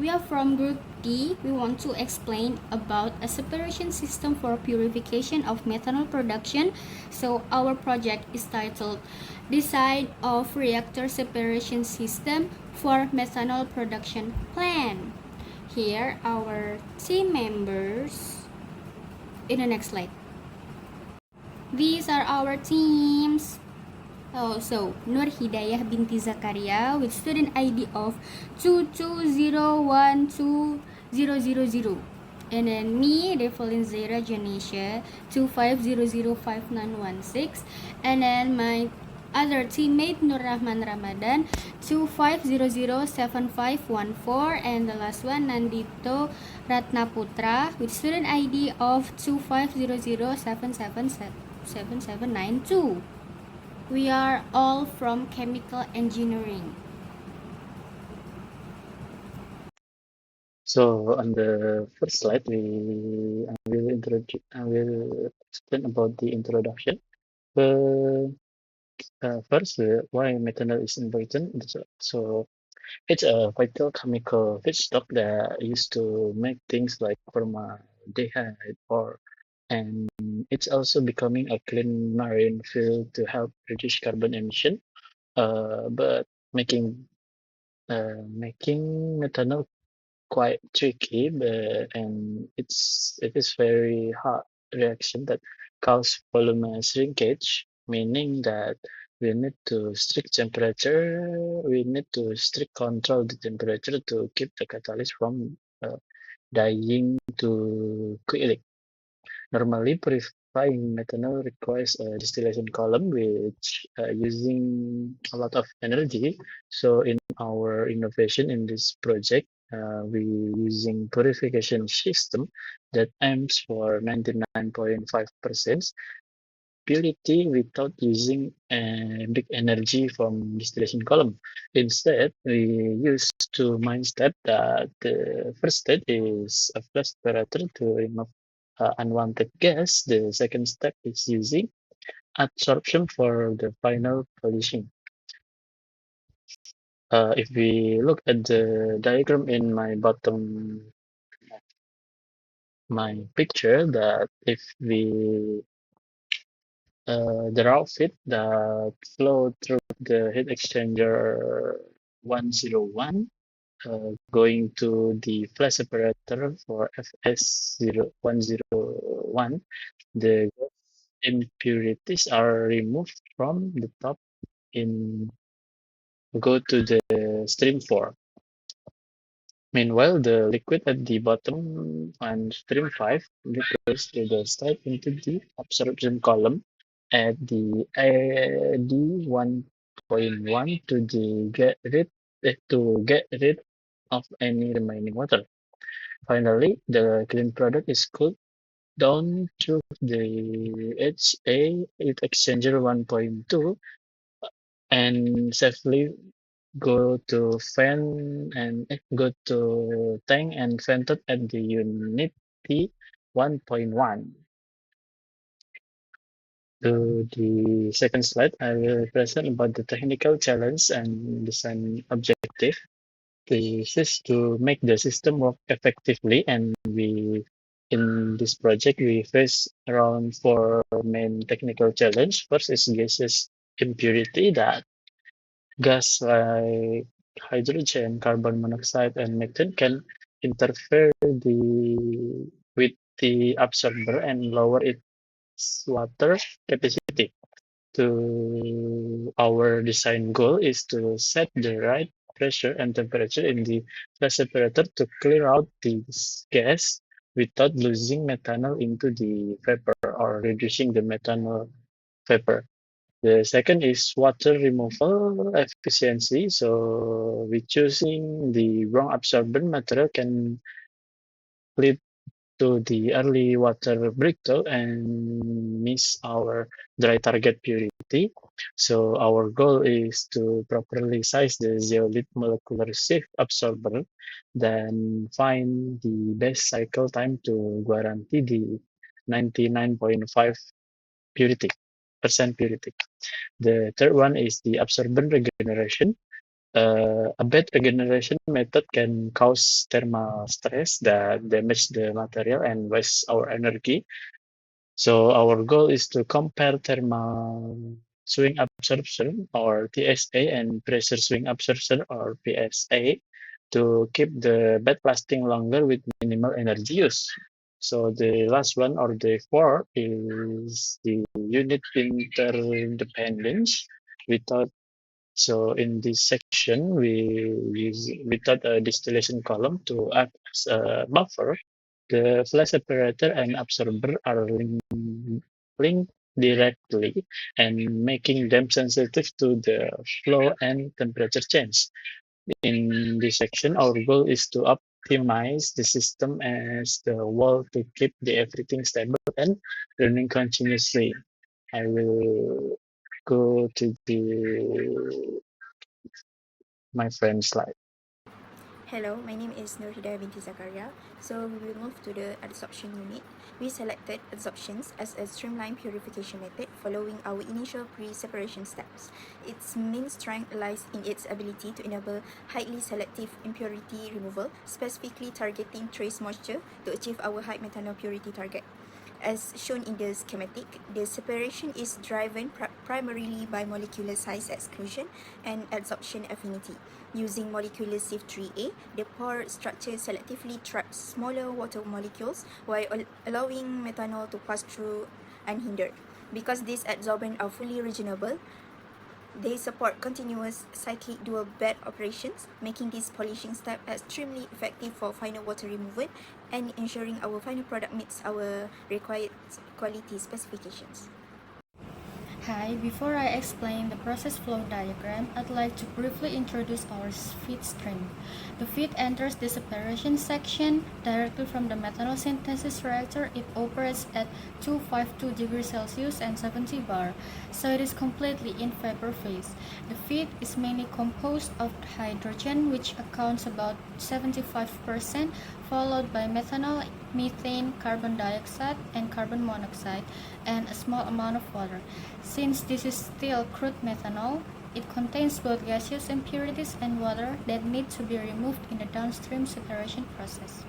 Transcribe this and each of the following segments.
We are from Group D. We want to explain about a separation system for purification of methanol production. So our project is titled Design of Reactor Separation System for Methanol Production Plan. Here our team members in the next slide. These are our teams. So Nur Hidayah binti Zakaria with student ID of 220120000. And then me, Devlin Zaira Janisha, 25005916. And then my other teammate Nur Rahman Ramadan, 25007514. And the last one, Nandito Ratnaputra with student ID of 2500777792. We are all from chemical engineering. So on the first slide, I will explain about the introduction. First, why methanol is important. So it's a vital chemical feedstock that used to make things like formaldehyde, and it's also becoming a clean marine fuel to help reduce carbon emission. But making methanol quite tricky, and it is very hard reaction that cause polymer shrinkage, meaning that we need to strict control the temperature to keep the catalyst from dying too quickly. Normally, purifying methanol requires a distillation column, which using a lot of energy. So, in our innovation in this project, we using purification system that aims for 99.5% purity without using big energy from distillation column. Instead, we use two main steps. That the first step is a flash separator to remove unwanted gas. The second step is using adsorption for the final polishing. If we look at the diagram in my picture, that if we the raw feed that flow through the heat exchanger 101 going to the flash separator for FS0101, the impurities are removed from the top in go to the stream 4. Meanwhile, the liquid at the bottom on stream 5 goes to the step into the absorption column at the AD 1.1 to get rid of any remaining water. Finally, the clean product is cooled down through the HA heat exchanger 1.2 and safely go to tank and vented at the unit T 1.1. To the second slide, I will present about the technical challenge and design objective. This is to make the system work effectively, and in this project we face around four main technical challenge. First is gases impurity, that gas like hydrogen, carbon monoxide, and methane can interfere with the absorber and lower its water capacity. Our design goal is to set the right pressure and temperature in the flash separator to clear out this gas without losing methanol into the vapor or reducing the methanol vapor. The second is water removal efficiency. So, with choosing the wrong absorbent material can lead to the early water breakthrough and miss our dry target purity. So, our goal is to properly size the zeolite molecular sieve absorber, then find the best cycle time to guarantee the 99.5 purity percent purity. The third one is the absorbent regeneration. A bad regeneration method can cause thermal stress that damage the material and waste our energy. So our goal is to compare thermal swing absorption or TSA and pressure swing absorption or PSA to keep the bed lasting longer with minimal energy use. So the last one or the four is the unit interdependence. Without so in this section we thought a distillation column to act as a buffer. The flash separator and absorber are linked directly and making them sensitive to the flow and temperature change. In this section, our goal is to optimize the system as the wall to keep the everything stable and running continuously. I will go to the my friend's slide. Hello, my name is Nurhida binti Zakaria. So we will move to the adsorption unit. We selected adsorptions as a streamlined purification method following our initial pre-separation steps. Its main strength lies in its ability to enable highly selective impurity removal, specifically targeting trace moisture to achieve our high methanol purity target. As shown in the schematic, the separation is driven primarily by molecular size exclusion and adsorption affinity. Using molecular sieve 3A, the pore structure selectively traps smaller water molecules while allowing methanol to pass through unhindered. Because these adsorbents are fully regenerable, they support continuous cyclic dual bed operations, making this polishing step extremely effective for final water removal and ensuring our final product meets our required quality specifications. Hi, before I explain the process flow diagram, I'd like to briefly introduce our feed stream. The feed enters the separation section directly from the methanol synthesis reactor. It operates at 252 degrees Celsius and 70 bar, so it is completely in vapor phase. The feed is mainly composed of hydrogen, which accounts about 75%, followed by methanol, methane, carbon dioxide, and carbon monoxide, and a small amount of water. Since this is still crude methanol, it contains both gaseous impurities and water that need to be removed in the downstream separation process.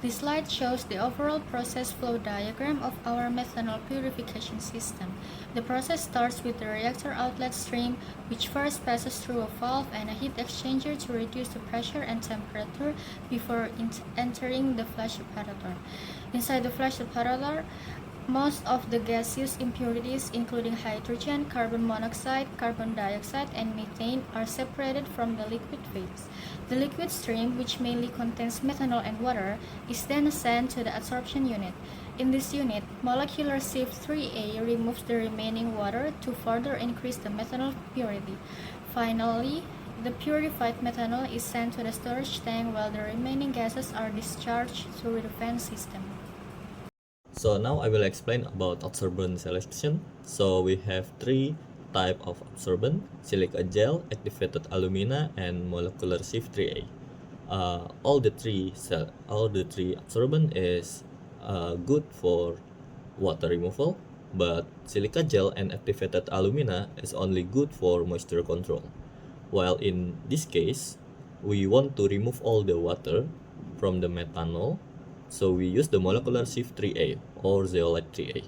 This slide shows the overall process flow diagram of our methanol purification system. The process starts with the reactor outlet stream, which first passes through a valve and a heat exchanger to reduce the pressure and temperature before entering the flash separator. Inside the flash separator, most of the gaseous impurities, including hydrogen, carbon monoxide, carbon dioxide, and methane, are separated from the liquid phase. The liquid stream, which mainly contains methanol and water, is then sent to the adsorption unit. In this unit, molecular sieve 3A removes the remaining water to further increase the methanol purity. Finally, the purified methanol is sent to the storage tank while the remaining gases are discharged through the fan system. So now I will explain about absorbent selection. So we have three type of absorbent: silica gel, activated alumina, and molecular sieve 3A. All the three absorbent is good for water removal, but silica gel and activated alumina is only good for moisture control. While in this case, we want to remove all the water from the methanol, so we use the molecular sieve 3A or zeolite 3A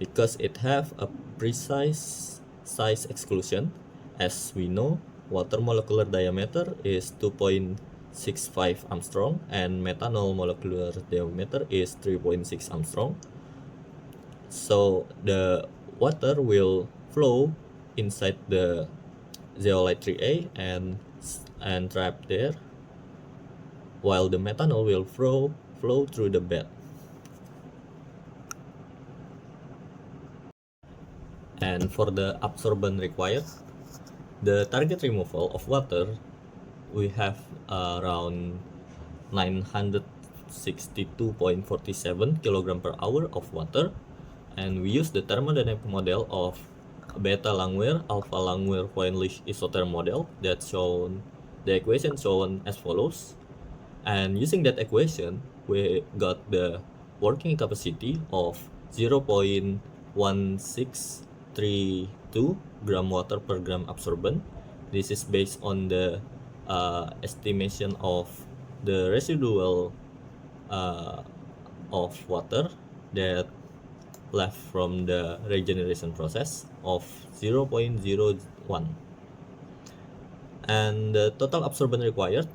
because it have a precise size exclusion. As we know, water molecular diameter is 2.65 Armstrong and methanol molecular diameter is 3.6 Armstrong. So the water will flow inside the zeolite 3A and trap there, while the methanol will flow through the bed. And for the absorbent required, the target removal of water, we have around 962.47 kg per hour of water, and we use the thermodynamic model of beta Langmuir, alpha Langmuir Freundlich isotherm model that shown the equation shown as follows. And using that equation, we got the working capacity of 0.1632 gram water per gram absorbent, This is based on the estimation of the residual of water that left from the regeneration process of 0.01, and the total absorbent required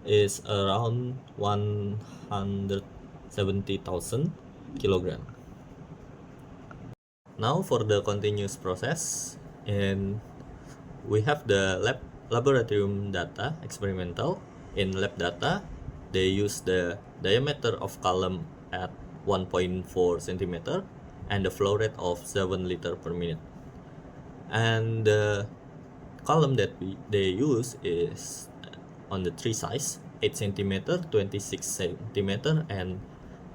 is around 170,000 kilogram. Now for the continuous process, and we have the laboratorium data experimental. In lab data, they use the diameter of column at 1.4 centimeter and the flow rate of 7 liter per minute. And the column that they use is on the three size: 8 centimeter, 26 centimeter, and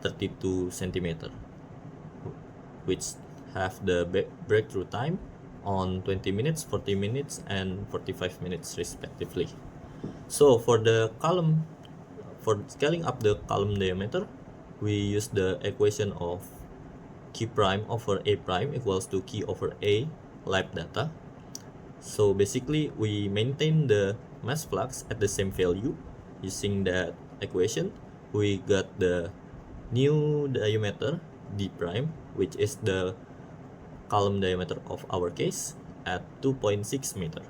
32 centimeter, which have the breakthrough time on 20 minutes, 40 minutes, and 45 minutes respectively. So for scaling up the column diameter, we use the equation of Q prime over A prime equals to Q over A lab data. So basically we maintain the mass flux at the same value. Using that equation, we got the new diameter D prime, which is the column diameter of our case, at 2.6 meter.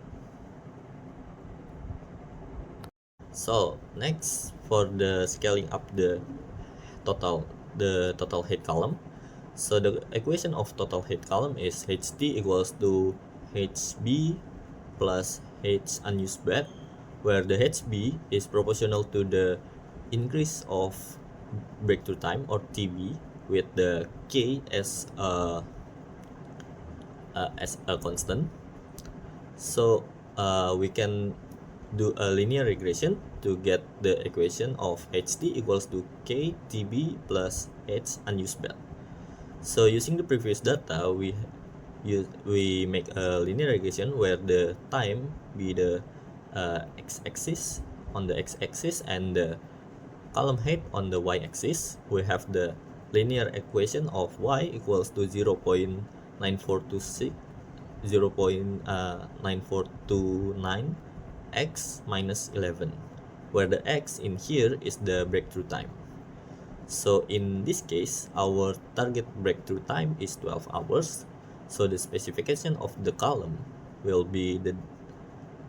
So next, for the scaling up the total head column, so the equation of total head column is HT equals to HB plus H unused bed, where the HB is proportional to the increase of breakthrough time, or TB, with the K as a constant. So we can do a linear regression to get the equation of HT equals to KTB plus H unused bed. So using the previous data, we make a linear regression where the time be the x-axis on the x-axis and the column height on the y-axis. We have the linear equation of y equals to 0.9429 x minus 11, where the x in here is the breakthrough time. So in this case, our target breakthrough time is 12 hours. So the specification of the column will be the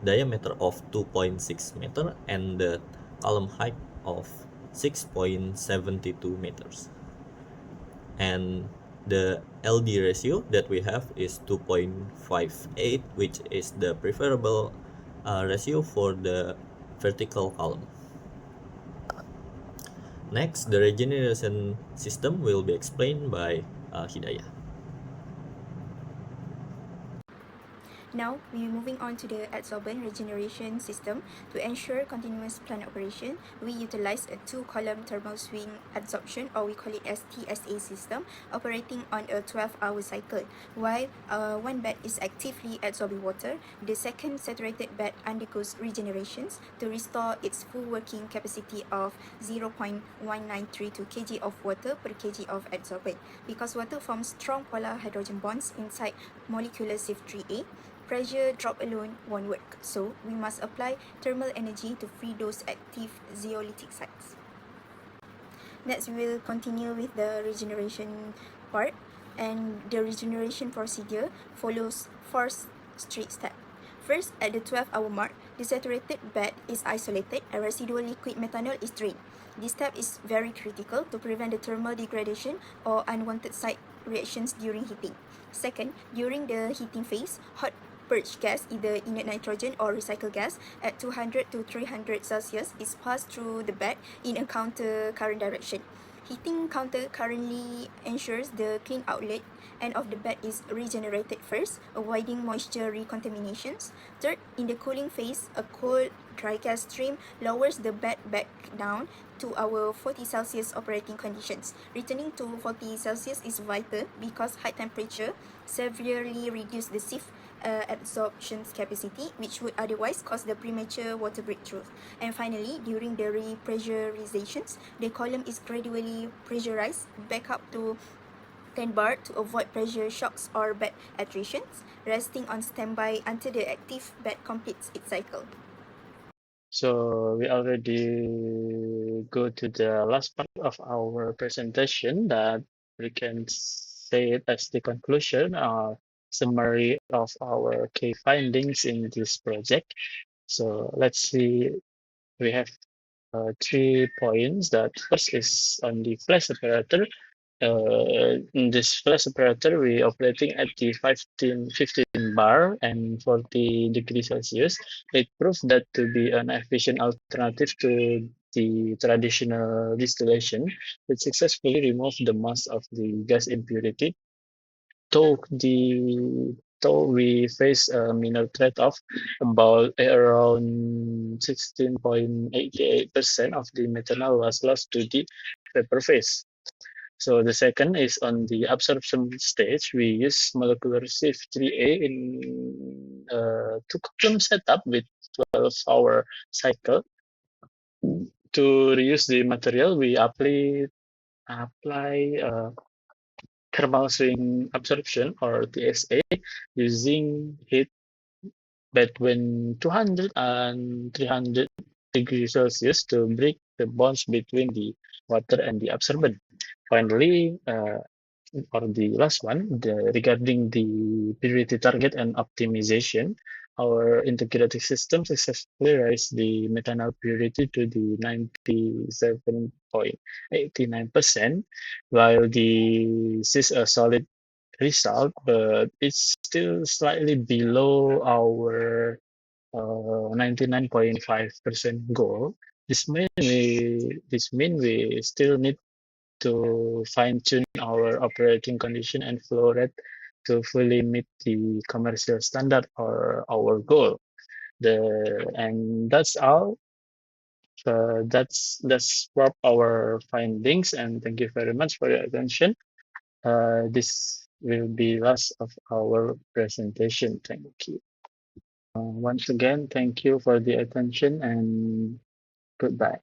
diameter of 2.6 meter and the column height of 6.72 meters. And the LD ratio that we have is 2.58, which is the preferable ratio for the vertical column. Next, the regeneration system will be explained by Hidayah. Now, we're moving on to the adsorbent regeneration system. To ensure continuous plant operation, we utilize a two-column thermal swing adsorption, or we call it as TSA system, operating on a 12-hour cycle. While one bed is actively adsorbing water, the second saturated bed undergoes regenerations to restore its full working capacity of 0.1932 kg of water per kg of adsorbent. Because water forms strong polar hydrogen bonds inside molecular CF3A, pressure drop alone won't work, so we must apply thermal energy to free those active zeolitic sites. Next, we will continue with the regeneration part, and the regeneration procedure follows 4 straight steps. First, at the 12-hour mark, the saturated bed is isolated and residual liquid methanol is drained. This step is very critical to prevent the thermal degradation or unwanted site reactions during heating. Second, during the heating phase, hot purge gas, either inert nitrogen or recycled gas, at 200 to 300 Celsius is passed through the bed in a counter current direction. Heating counter currently ensures the clean outlet end of the bed is regenerated first, avoiding moisture recontaminations. Third, in the cooling phase, a cold dry gas stream lowers the bed back down to our 40 Celsius operating conditions. Returning to 40 Celsius is vital because high temperature severely reduces the sieve absorption capacity, which would otherwise cause the premature water breakthrough. And finally, during the repressurizations, the column is gradually pressurized back up to 10 bar to avoid pressure shocks or bed attritions, resting on standby until the active bed completes its cycle. So we already go to the last part of our presentation that we can say it as the conclusion or summary of our key findings in this project. So let's see, we have 3 points. That first is on the flash separator. In this flash separator, we operating at the 15 bar and 40 degrees Celsius. It proved that to be an efficient alternative to the traditional distillation. It successfully removed the most of the gas impurity. Though we face a minor trade-off, about around 16.88% of the methanol was lost to the vapor phase. So the second is on the absorption stage. We use molecular sieve 3A in two-column setup with 12-hour cycle. To reuse the material, we apply thermal swing absorption or TSA using heat between 200 and 300 degrees Celsius to break the bonds between the water and the absorbent. Finally, or the last one, regarding the purity target and optimization, our integrated system successfully raised the methanol purity to the 97.89%, while this is a solid result, but it's still slightly below our 99.5% goal. This mean we still need to fine-tune our operating condition and flow rate to fully meet the commercial standard or our goal. And that's all. That's what our findings, and thank you very much for your attention. This will be last of our presentation. Thank you. Once again, thank you for the attention and goodbye.